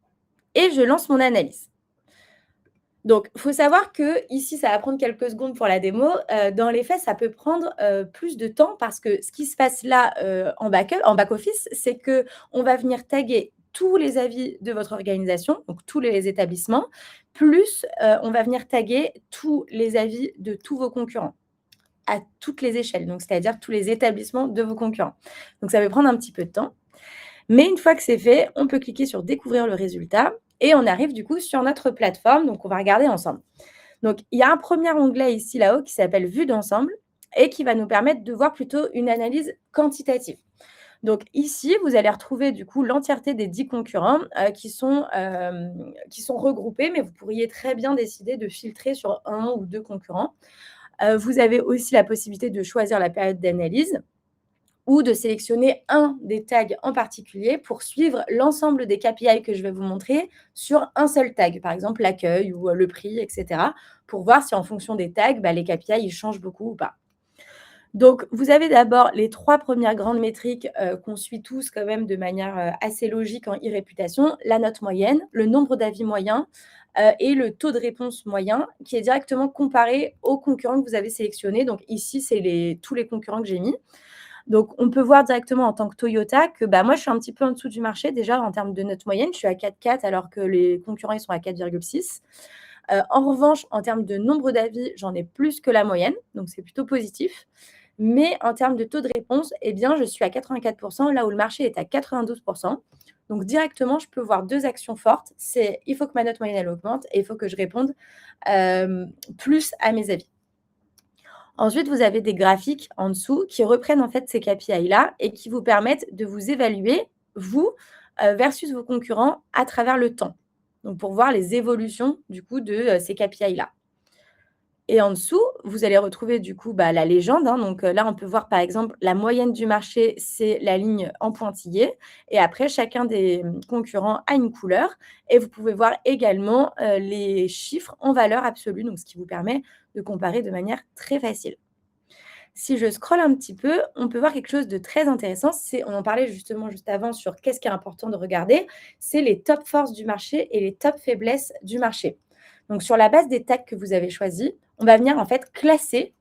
et je lance mon analyse. Donc, il faut savoir qu'ici, ça va prendre quelques secondes pour la démo. Dans les faits, ça peut prendre plus de temps parce que ce qui se passe là en back-office, c'est qu'on va venir taguer tous les avis de votre organisation, donc tous les établissements, plus on va venir taguer tous les avis de tous vos concurrents à toutes les échelles, donc c'est-à-dire tous les établissements de vos concurrents. Donc, ça va prendre un petit peu de temps. Mais une fois que c'est fait, on peut cliquer sur découvrir le résultat et on arrive du coup sur notre plateforme. Donc, on va regarder ensemble. Donc, il y a un premier onglet ici là-haut qui s'appelle Vue d'ensemble et qui va nous permettre de voir plutôt une analyse quantitative. Donc, ici, vous allez retrouver du coup l'entièreté des 10 concurrents qui sont regroupés, mais vous pourriez très bien décider de filtrer sur un ou deux concurrents. Vous avez aussi la possibilité de choisir la période d'analyse ou de sélectionner un des tags en particulier pour suivre l'ensemble des KPI que je vais vous montrer sur un seul tag, par exemple l'accueil ou le prix, etc., pour voir si en fonction des tags, les KPI ils changent beaucoup ou pas. Donc, vous avez d'abord les 3 premières grandes métriques qu'on suit tous quand même de manière assez logique en e-réputation, la note moyenne, le nombre d'avis moyen et le taux de réponse moyen qui est directement comparé aux concurrents que vous avez sélectionnés. Donc ici, c'est tous les concurrents que j'ai mis. Donc, on peut voir directement en tant que Toyota que moi, je suis un petit peu en dessous du marché déjà en termes de note moyenne. Je suis à 4,4 alors que les concurrents, ils sont à 4,6. En revanche, en termes de nombre d'avis, j'en ai plus que la moyenne, donc c'est plutôt positif. Mais en termes de taux de réponse, je suis à 84%, là où le marché est à 92%. Donc, directement, je peux voir 2 actions fortes. C'est il faut que ma note moyenne, elle augmente et il faut que je réponde plus à mes avis. Ensuite, vous avez des graphiques en dessous qui reprennent en fait ces KPI-là et qui vous permettent de vous évaluer, vous, versus vos concurrents à travers le temps. Donc, pour voir les évolutions du coup de ces KPI-là. Et en dessous, vous allez retrouver du coup la légende. Donc là, on peut voir par exemple la moyenne du marché, c'est la ligne en pointillé. Et après, chacun des concurrents a une couleur. Et vous pouvez voir également les chiffres en valeur absolue, donc ce qui vous permet de comparer de manière très facile. Si je scrolle un petit peu, on peut voir quelque chose de très intéressant. On en parlait justement juste avant sur qu'est-ce qui est important de regarder. C'est les top forces du marché et les top faiblesses du marché. Donc, sur la base des tags que vous avez choisis, on va venir en fait classer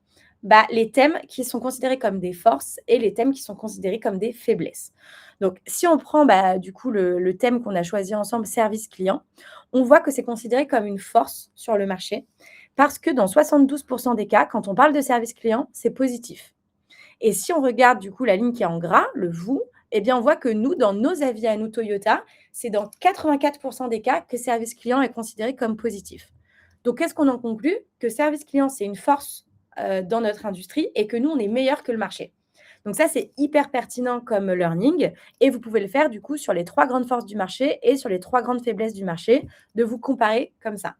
les thèmes qui sont considérés comme des forces et les thèmes qui sont considérés comme des faiblesses. Donc, si on prend du coup le thème qu'on a choisi ensemble, service client, on voit que c'est considéré comme une force sur le marché parce que dans 72% des cas, quand on parle de service client, c'est positif. Et si on regarde du coup la ligne qui est en gras, le vous, on voit que nous, dans nos avis à nous Toyota, c'est dans 84% des cas que service client est considéré comme positif. Donc, qu'est-ce qu'on en conclut? Que service client, c'est une force dans notre industrie et que nous, on est meilleur que le marché. Donc ça, c'est hyper pertinent comme learning et vous pouvez le faire du coup sur les 3 grandes forces du marché et sur les 3 grandes faiblesses du marché, de vous comparer comme ça.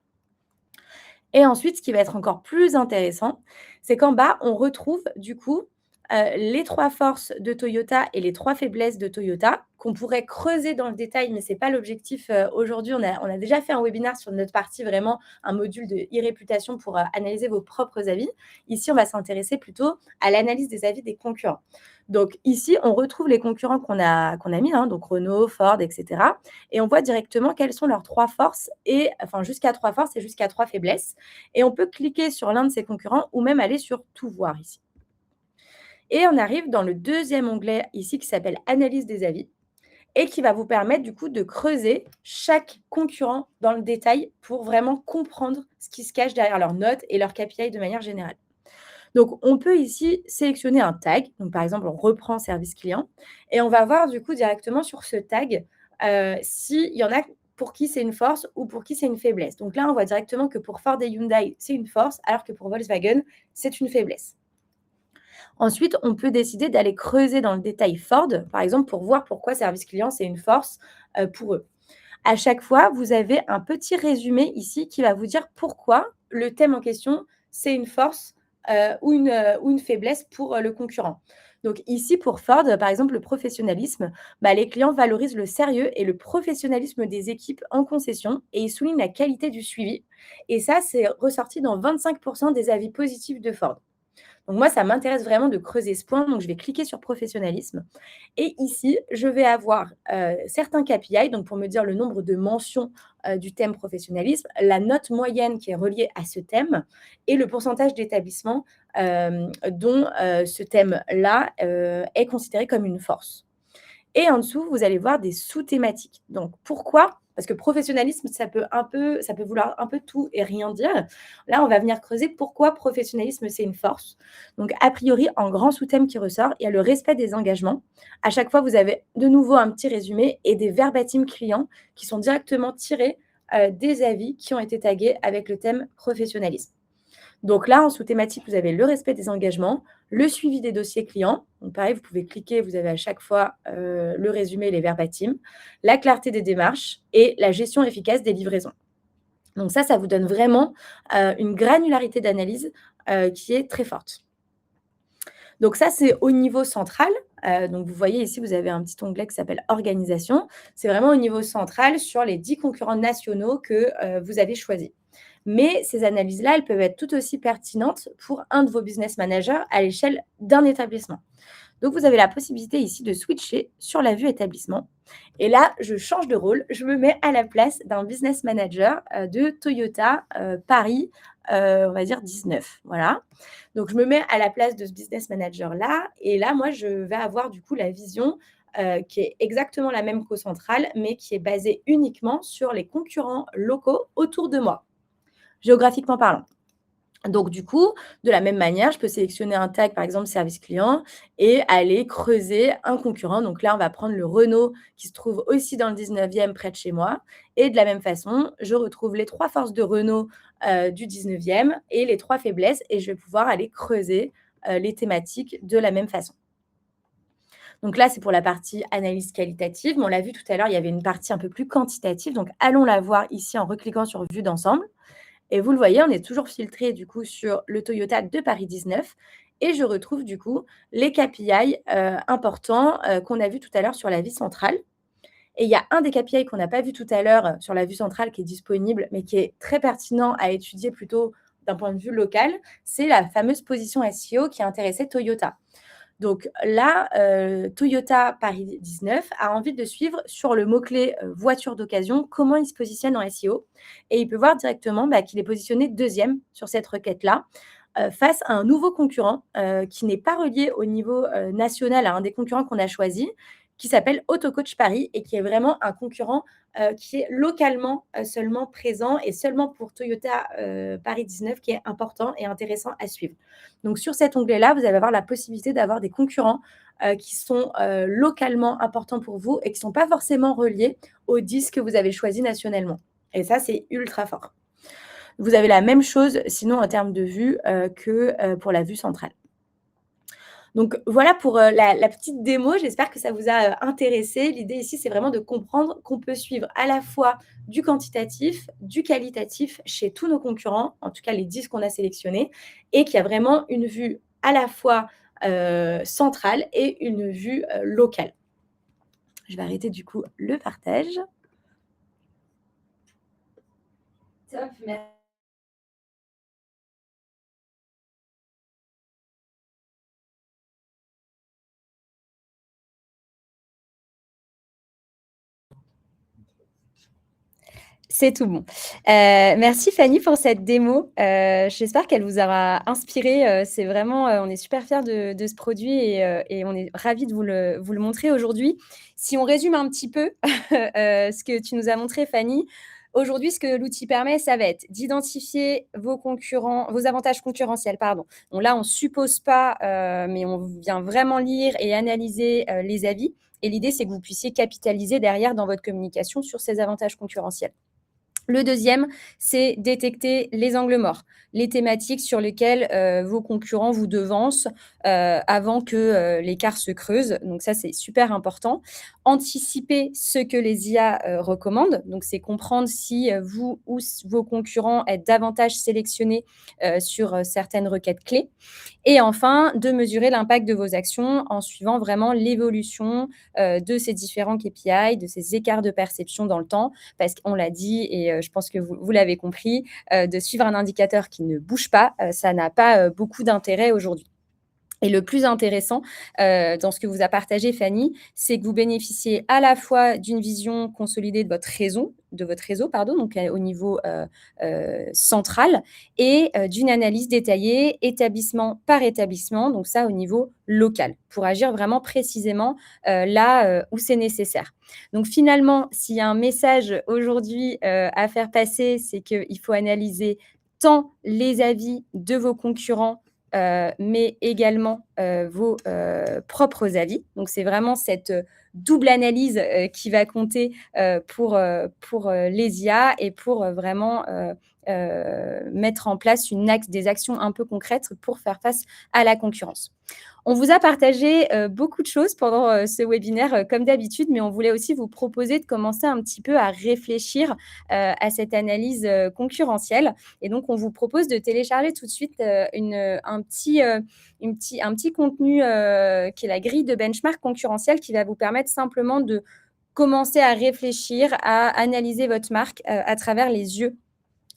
Et ensuite, ce qui va être encore plus intéressant, c'est qu'en bas, on retrouve du coup les 3 forces de Toyota et les 3 faiblesses de Toyota, qu'on pourrait creuser dans le détail, mais c'est pas l'objectif, aujourd'hui. On a déjà fait un webinaire sur notre partie vraiment, un module de e-réputation pour, analyser vos propres avis. Ici, on va s'intéresser plutôt à l'analyse des avis des concurrents. Donc ici, on retrouve les concurrents qu'on a mis, hein, donc Renault, Ford et cetera, et on voit directement quelles sont leurs 3 forces et enfin jusqu'à 3 forces et jusqu'à 3 faiblesses, et on peut cliquer sur l'un de ces concurrents ou même aller sur «Tout voir» ici. Et on arrive dans le deuxième onglet ici qui s'appelle «Analyse des avis» et qui va vous permettre du coup de creuser chaque concurrent dans le détail pour vraiment comprendre ce qui se cache derrière leurs notes et leurs KPI de manière générale. Donc on peut ici sélectionner un tag, donc par exemple on reprend service client et on va voir du coup directement sur ce tag, s'il y en a pour qui c'est une force ou pour qui c'est une faiblesse. Donc là, on voit directement que pour Ford et Hyundai, c'est une force, alors que pour Volkswagen, c'est une faiblesse. Ensuite, on peut décider d'aller creuser dans le détail Ford, par exemple, pour voir pourquoi service client, c'est une force, pour eux. À chaque fois, vous avez un petit résumé ici qui va vous dire pourquoi le thème en question, c'est une force, ou une faiblesse pour, le concurrent. Donc ici, pour Ford, par exemple, le professionnalisme, les clients valorisent le sérieux et le professionnalisme des équipes en concession et ils soulignent la qualité du suivi, et ça, c'est ressorti dans 25 des avis positifs de Ford. Donc moi, ça m'intéresse vraiment de creuser ce point, donc je vais cliquer sur professionnalisme et ici, je vais avoir, certains KPI, donc pour me dire le nombre de mentions, du thème professionnalisme, la note moyenne qui est reliée à ce thème et le pourcentage d'établissements, dont, ce thème-là, est considéré comme une force. Et en dessous, vous allez voir des sous-thématiques. Donc pourquoi? Parce que professionnalisme, ça peut vouloir un peu tout et rien dire. Là, on va venir creuser pourquoi professionnalisme, c'est une force. Donc a priori, en grand sous-thème qui ressort, il y a le respect des engagements. À chaque fois, vous avez de nouveau un petit résumé et des verbatim clients qui sont directement tirés, des avis qui ont été tagués avec le thème professionnalisme. Donc là, en sous-thématique, vous avez le respect des engagements, le suivi des dossiers clients. Donc pareil, vous pouvez cliquer, vous avez à chaque fois, le résumé, les verbatim, la clarté des démarches et la gestion efficace des livraisons. Donc ça vous donne vraiment, une granularité d'analyse, qui est très forte. Donc ça, c'est au niveau central. Donc vous voyez ici, vous avez un petit onglet qui s'appelle «Organisation». C'est vraiment au niveau central sur les 10 concurrents nationaux que, vous avez choisis. Mais ces analyses-là, elles peuvent être tout aussi pertinentes pour un de vos business managers à l'échelle d'un établissement. Donc vous avez la possibilité ici de switcher sur la vue établissement et là, je change de rôle, je me mets à la place d'un business manager, de Toyota, Paris, on va dire 19, voilà. Donc je me mets à la place de ce business manager-là et là, moi, je vais avoir du coup la vision, qui est exactement la même qu'au central, mais qui est basée uniquement sur les concurrents locaux autour de moi, géographiquement parlant. Donc du coup, de la même manière, je peux sélectionner un tag, par exemple service client et aller creuser un concurrent. Donc là, on va prendre le Renault qui se trouve aussi dans le 19e près de chez moi et de la même façon, je retrouve les 3 forces de Renault, du 19e et les 3 faiblesses et je vais pouvoir aller creuser, les thématiques de la même façon. Donc là, c'est pour la partie analyse qualitative, mais on l'a vu tout à l'heure, il y avait une partie un peu plus quantitative, donc allons la voir ici en recliquant sur vue d'ensemble. Et vous le voyez, on est toujours filtré du coup sur le Toyota de Paris 19 et je retrouve du coup les KPI, importants, qu'on a vu tout à l'heure sur la vue centrale. Et il y a un des KPI qu'on n'a pas vu tout à l'heure, sur la vue centrale qui est disponible, mais qui est très pertinent à étudier plutôt d'un point de vue local, c'est la fameuse position SEO qui intéressait Toyota. Donc là, Toyota Paris 19 a envie de suivre sur le mot-clé, voiture d'occasion, comment il se positionne en SEO et il peut voir directement, qu'il est positionné 2e sur cette requête-là, face à un nouveau concurrent, qui n'est pas relié au niveau, national à un des concurrents qu'on a choisi, qui s'appelle Autocoach Paris et qui est vraiment un concurrent, qui est localement, seulement présent et seulement pour Toyota, Paris 19 qui est important et intéressant à suivre. Donc sur cet onglet-là, vous allez avoir la possibilité d'avoir des concurrents, qui sont, localement importants pour vous et qui ne sont pas forcément reliés aux 10 que vous avez choisis nationalement et ça, c'est ultra fort. Vous avez la même chose sinon en termes de vue, que, pour la vue centrale. Donc voilà pour, la petite démo. J'espère que ça vous a, intéressé. L'idée ici, c'est vraiment de comprendre qu'on peut suivre à la fois du quantitatif, du qualitatif chez tous nos concurrents, en tout cas les 10 qu'on a sélectionnés et qu'il y a vraiment une vue à la fois, centrale et une vue locale. Je vais arrêter du coup le partage. Top, merci. C'est tout bon. Merci Fanny pour cette démo. J'espère qu'elle vous aura inspiré. C'est vraiment, on est super fiers de ce produit et on est ravis de vous le montrer aujourd'hui. Si on résume un petit peu ce que tu nous as montré, Fanny, aujourd'hui, ce que l'outil permet, ça va être d'identifier vos concurrents, vos avantages concurrentiels, pardon. Donc là, on ne suppose pas, mais on vient vraiment lire et analyser les avis. Et l'idée, c'est que vous puissiez capitaliser derrière dans votre communication sur ces avantages concurrentiels. Le deuxième, c'est détecter les angles morts, les thématiques sur lesquelles vos concurrents vous devancent avant que l'écart se creuse. Donc ça, c'est super important. Anticiper ce que les IA recommandent. Donc c'est comprendre si vous ou vos concurrents êtes davantage sélectionnés sur certaines requêtes clés. Et enfin, de mesurer l'impact de vos actions en suivant vraiment l'évolution de ces différents KPI, de ces écarts de perception dans le temps, parce qu'on l'a dit et je pense que vous l'avez compris, de suivre un indicateur qui ne bouge pas, ça n'a pas beaucoup d'intérêt aujourd'hui. Et le plus intéressant dans ce que vous a partagé Fanny, c'est que vous bénéficiez à la fois d'une vision consolidée de votre réseau, pardon, donc au niveau central, et d'une analyse détaillée, établissement par établissement, donc ça au niveau local, pour agir vraiment précisément là où c'est nécessaire. Donc finalement, s'il y a un message aujourd'hui à faire passer, c'est qu'il faut analyser tant les avis de vos concurrents mais également vos propres avis. Donc, c'est vraiment cette double analyse qui va compter pour les IA et pour vraiment mettre en place des actions un peu concrètes pour faire face à la concurrence. On vous a partagé beaucoup de choses pendant ce webinaire, comme d'habitude, mais on voulait aussi vous proposer de commencer un petit peu à réfléchir à cette analyse concurrentielle. Et donc, on vous propose de télécharger tout de suite un petit contenu qui est la grille de benchmark concurrentiel qui va vous permettre simplement de commencer à réfléchir, à analyser votre marque à travers les yeux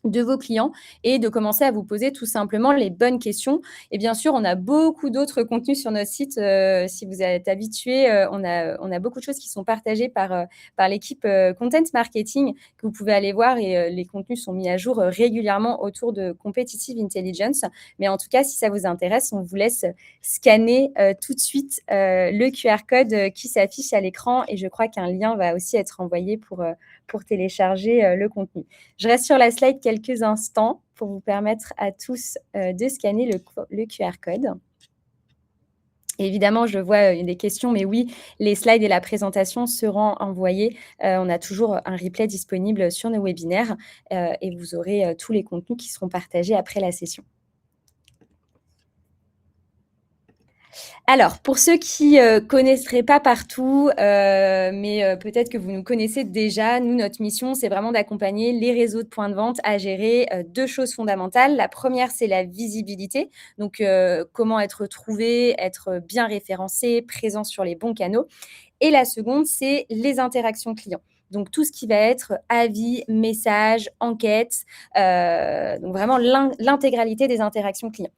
de vos clients et de commencer à vous poser tout simplement les bonnes questions. Et bien sûr, on a beaucoup d'autres contenus sur notre site. Si vous êtes habitués, on a beaucoup de choses qui sont partagées par l'équipe Content Marketing que vous pouvez aller voir et les contenus sont mis à jour régulièrement autour de Competitive Intelligence. Mais en tout cas, si ça vous intéresse, on vous laisse scanner tout de suite le QR code qui s'affiche à l'écran et je crois qu'un lien va aussi être envoyé pour télécharger le contenu. Je reste sur la slide quelques instants pour vous permettre à tous de scanner le QR code. Évidemment, je vois des questions, mais oui, les slides et la présentation seront envoyés. On a toujours un replay disponible sur nos webinaires et vous aurez tous les contenus qui seront partagés après la session. Alors, pour ceux qui ne connaisseraient pas partout, mais peut-être que vous nous connaissez déjà, nous, notre mission, c'est vraiment d'accompagner les réseaux de points de vente à gérer deux choses fondamentales. La première, c'est la visibilité. Donc, comment être trouvé, être bien référencé, présent sur les bons canaux. Et la seconde, c'est les interactions clients. Donc, tout ce qui va être avis, messages, enquêtes, donc vraiment l'intégralité des interactions clients.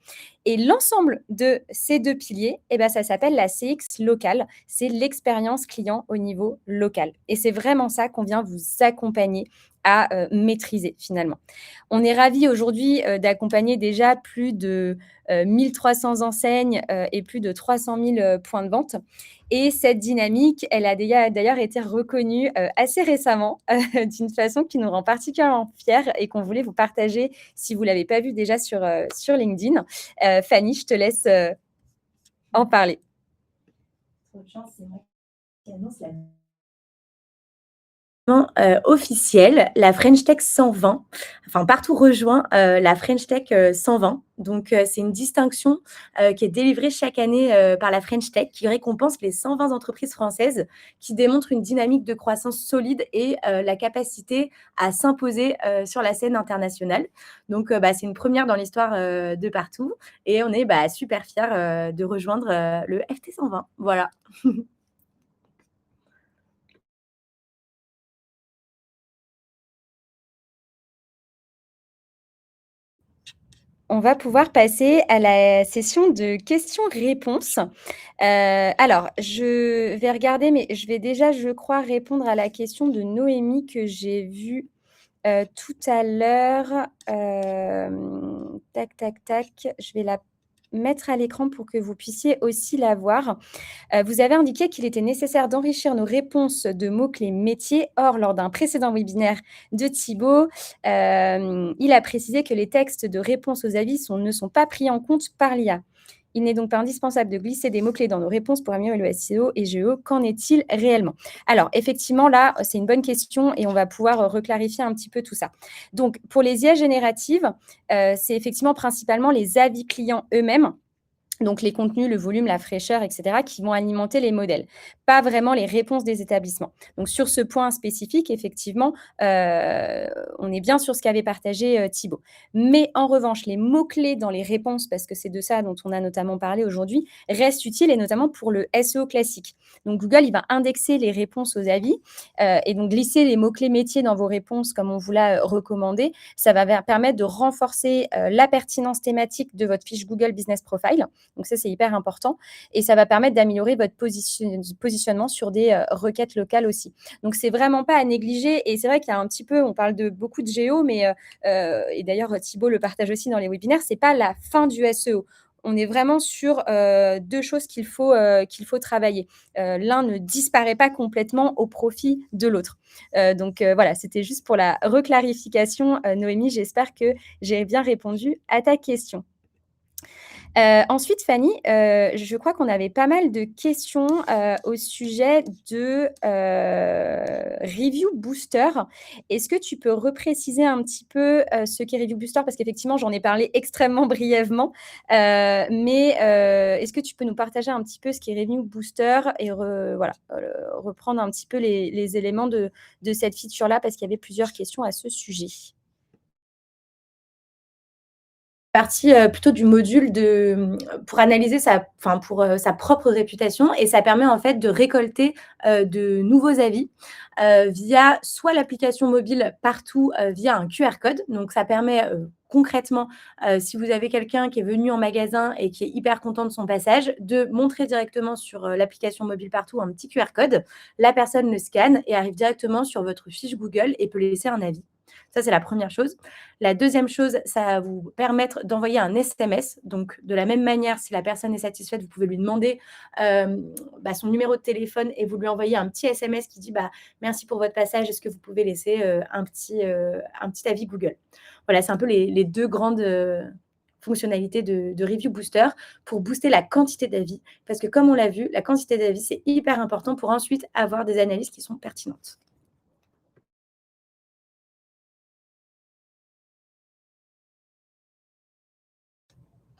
Et l'ensemble de ces deux piliers, eh ben, ça s'appelle la CX locale. C'est l'expérience client au niveau local. Et c'est vraiment ça qu'on vient vous accompagner à maîtriser finalement. On est ravis aujourd'hui d'accompagner déjà plus de 1300 enseignes et plus de 300 000 points de vente. Et cette dynamique, elle a d'ailleurs été reconnue assez récemment d'une façon qui nous rend particulièrement fiers et qu'on voulait vous partager si vous ne l'avez pas vu déjà sur LinkedIn. Fanny, je te laisse en parler. Trop de chance, c'est moi qui annonce la officiel, la French Tech 120, enfin Partout rejoint, la French Tech, 120. Donc, c'est une distinction, qui est délivrée chaque année, par la French Tech, qui récompense les 120 entreprises françaises qui démontrent une dynamique de croissance solide et la capacité à s'imposer, sur la scène internationale. Donc, c'est une première dans l'histoire, de Partout et on est, super fiers, de rejoindre, le FT 120. Voilà. On va pouvoir passer à la session de questions-réponses. Alors, je vais regarder, mais je vais déjà, je crois, répondre à la question de Noémie que j'ai vue tout à l'heure. Tac, tac, tac. Je vais la mettre à l'écran pour que vous puissiez aussi la voir. Vous avez indiqué qu'il était nécessaire d'enrichir nos réponses de mots-clés métiers. Or, lors d'un précédent webinaire de Thibaut, il a précisé que les textes de réponse aux avis ne sont pas pris en compte par l'IA. Il n'est donc pas indispensable de glisser des mots-clés dans nos réponses pour améliorer le SEO et GEO. Qu'en est-il réellement? Alors, effectivement, là, c'est une bonne question et on va pouvoir reclarifier un petit peu tout ça. Donc, pour les IA génératives, c'est effectivement principalement les avis clients eux-mêmes, donc les contenus, le volume, la fraîcheur, etc., qui vont alimenter les modèles, pas vraiment les réponses des établissements. Donc sur ce point spécifique, effectivement, on est bien sur ce qu'avait partagé Thibaut. Mais en revanche, les mots-clés dans les réponses, parce que c'est de ça dont on a notamment parlé aujourd'hui, restent utiles et notamment pour le SEO classique. Donc Google, il va indexer les réponses aux avis et donc glisser les mots-clés métiers dans vos réponses comme on vous l'a recommandé. Ça va permettre de renforcer la pertinence thématique de votre fiche Google Business Profile. Donc ça, c'est hyper important. Et ça va permettre d'améliorer votre positionnement sur des requêtes locales aussi. Donc, c'est vraiment pas à négliger. Et c'est vrai qu'il y a un petit peu, on parle de beaucoup de géo, mais et d'ailleurs, Thibaut le partage aussi dans les webinaires, c'est pas la fin du SEO. On est vraiment sur deux choses qu'il faut travailler. L'un ne disparaît pas complètement au profit de l'autre. Donc voilà, c'était juste pour la reclarification. Noémie, j'espère que j'ai bien répondu à ta question. Ensuite, Fanny, je crois qu'on avait pas mal de questions au sujet de Review Booster. Est-ce que tu peux repréciser un petit peu ce qu'est Review Booster? Parce qu'effectivement, j'en ai parlé extrêmement brièvement. Mais est-ce que tu peux nous partager un petit peu ce qu'est Review Booster et reprendre un petit peu les éléments de cette feature-là? Parce qu'il y avait plusieurs questions à ce sujet. Partie, plutôt du module pour analyser sa propre réputation et ça permet en fait de récolter, de nouveaux avis, via soit l'application mobile Partout, via un QR code. Donc ça permet, concrètement, si vous avez quelqu'un qui est venu en magasin et qui est hyper content de son passage, de montrer directement sur, l'application mobile Partout un petit QR code. La personne le scanne et arrive directement sur votre fiche Google et peut laisser un avis. Ça, c'est la première chose. La deuxième chose, ça va vous permettre d'envoyer un SMS. Donc, de la même manière, si la personne est satisfaite, vous pouvez lui demander son numéro de téléphone et vous lui envoyez un petit SMS qui dit merci pour votre passage, est-ce que vous pouvez laisser un petit avis Google. Voilà, c'est un peu les deux grandes fonctionnalités de Review Booster pour booster la quantité d'avis. Parce que comme on l'a vu, la quantité d'avis, c'est hyper important pour ensuite avoir des analyses qui sont pertinentes.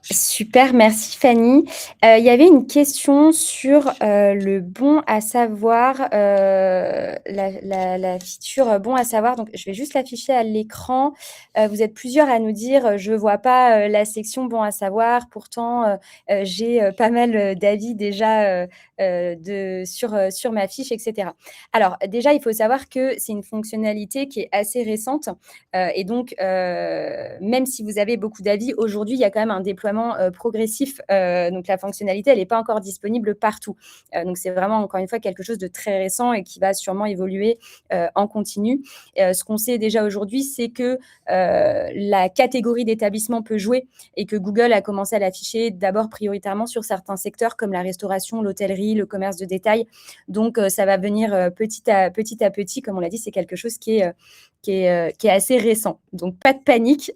Super, merci Fanny. Il y avait une question sur le bon à savoir, la feature bon à savoir. Donc, je vais juste l'afficher à l'écran. Vous êtes plusieurs à nous dire, je ne vois pas la section bon à savoir. Pourtant, j'ai pas mal d'avis déjà sur ma fiche, etc. Alors, déjà, il faut savoir que c'est une fonctionnalité qui est assez récente. Et donc, même si vous avez beaucoup d'avis, aujourd'hui, il y a quand même un déploiement progressif. Donc, la fonctionnalité, elle n'est pas encore disponible partout. Donc, c'est vraiment, encore une fois, quelque chose de très récent et qui va sûrement évoluer en continu. Ce qu'on sait déjà aujourd'hui, c'est que la catégorie d'établissement peut jouer et que Google a commencé à l'afficher d'abord prioritairement sur certains secteurs comme la restauration, l'hôtellerie, le commerce de détail. Donc, ça va venir petit à petit. Comme on l'a dit, c'est quelque chose qui est qui est assez récent. Donc, pas de panique,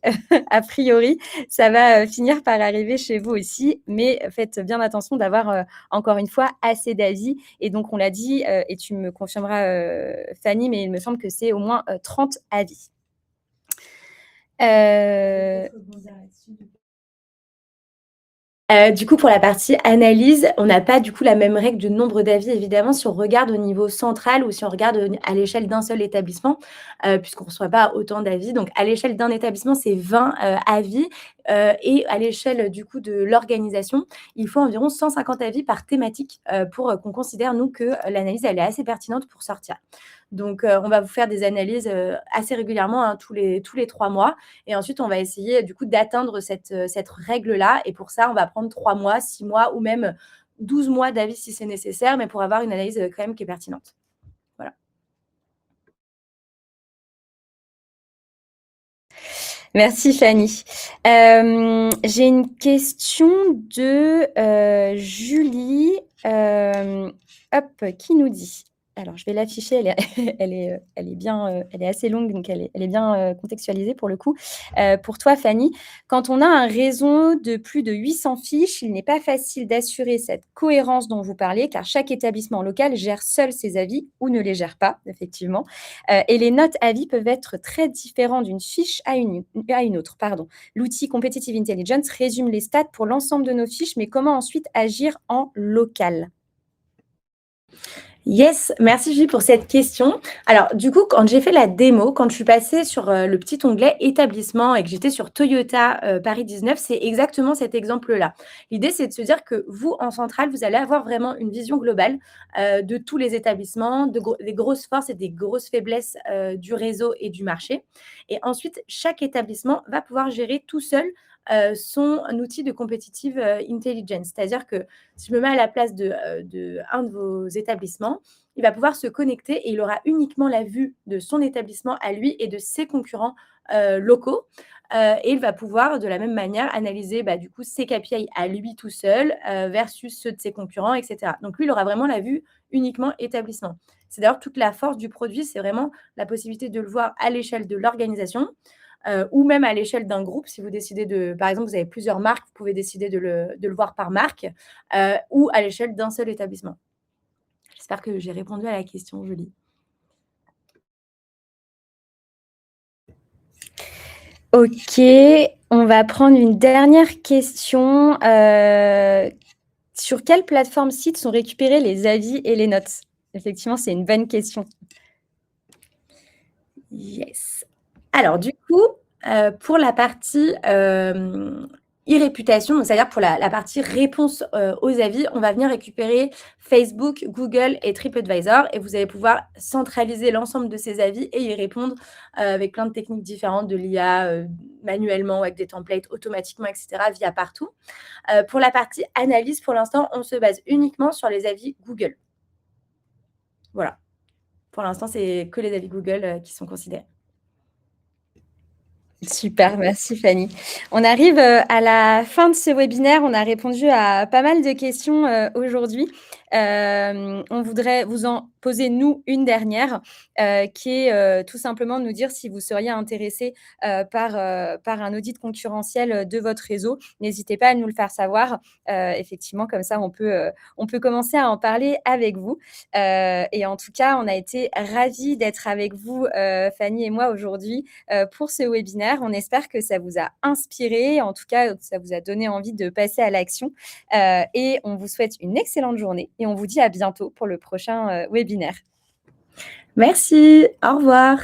a priori, ça va finir par arriver chez vous aussi, mais faites bien attention d'avoir, encore une fois, assez d'avis. Et donc, on l'a dit, et tu me confirmeras, Fanny, mais il me semble que c'est au moins 30 avis. Du coup, pour la partie analyse, on n'a pas du coup la même règle de nombre d'avis évidemment si on regarde au niveau central ou si on regarde à l'échelle d'un seul établissement, puisqu'on ne reçoit pas autant d'avis. Donc à l'échelle d'un établissement, c'est 20 avis, et à l'échelle du coup de l'organisation, il faut environ 150 avis par thématique, pour qu'on considère nous que l'analyse elle est assez pertinente pour sortir. Donc on va vous faire des analyses, assez régulièrement, hein, tous les 3 mois et ensuite on va essayer du coup d'atteindre cette règle-là et pour ça, on va prendre 3 mois, 6 mois ou même 12 mois d'avis si c'est nécessaire, mais pour avoir une analyse, quand même qui est pertinente. Voilà. Merci Fanny. J'ai une question de Julie, qui nous dit, alors je vais l'afficher, elle est bien, elle est assez longue, donc elle est bien contextualisée pour le coup. Pour toi Fanny, quand on a un réseau de plus de 800 fiches, il n'est pas facile d'assurer cette cohérence dont vous parlez, car chaque établissement local gère seul ses avis ou ne les gère pas, effectivement. Et les notes avis peuvent être très différents d'une fiche à une autre. Pardon. L'outil Competitive Intelligence résume les stats pour l'ensemble de nos fiches, mais comment ensuite agir en local? Yes, merci Julie pour cette question. Alors du coup, quand j'ai fait la démo, quand je suis passée sur, le petit onglet établissement et que j'étais sur Toyota, Paris 19, c'est exactement cet exemple-là. L'idée, c'est de se dire que vous, en centrale, vous allez avoir vraiment une vision globale, de tous les établissements, des grosses forces et des grosses faiblesses, du réseau et du marché et ensuite, chaque établissement va pouvoir gérer tout seul, son outil de competitive, intelligence. C'est-à-dire que si je me mets à la place de un de vos établissements, il va pouvoir se connecter et il aura uniquement la vue de son établissement à lui et de ses concurrents, locaux, et il va pouvoir de la même manière analyser, bah, du coup ses KPI à lui tout seul, versus ceux de ses concurrents et cetera. Donc lui, il aura vraiment la vue uniquement établissement. C'est d'ailleurs toute la force du produit, c'est vraiment la possibilité de le voir à l'échelle de l'organisation, ou même à l'échelle d'un groupe. Si vous décidez de par exemple, vous avez plusieurs marques, vous pouvez décider de le voir par marque, ou à l'échelle d'un seul établissement. J'espère que j'ai répondu à la question, Julie. OK, on va prendre une dernière question. Sur quelle plateforme site sont récupérés les avis et les notes? Effectivement, c'est une bonne question. Yes. Alors du coup, pour la partie, e-réputation, donc c'est-à-dire pour la partie réponse, aux avis, on va venir récupérer Facebook, Google et TripAdvisor et vous allez pouvoir centraliser l'ensemble de ces avis et y répondre, avec plein de techniques différentes de l'IA, manuellement ou avec des templates automatiquement et cetera via partout. Pour la partie analyse, pour l'instant, on se base uniquement sur les avis Google. Voilà. Pour l'instant, c'est que les avis Google, qui sont considérés. Super, merci Fanny. On arrive, à la fin de ce webinaire. On a répondu à pas mal de questions, aujourd'hui. On voudrait vous en poser, nous, une dernière, qui est, tout simplement de nous dire si vous seriez intéressés, par un audit concurrentiel, de votre réseau. N'hésitez pas à nous le faire savoir. Effectivement, comme ça, on peut commencer à en parler avec vous. Et en tout cas, on a été ravis d'être avec vous, Fanny et moi, aujourd'hui, pour ce webinaire. On espère que ça vous a inspiré, en tout cas, ça vous a donné envie de passer à l'action. Et on vous souhaite une excellente journée et on vous dit à bientôt pour le prochain webinaire. Merci, au revoir.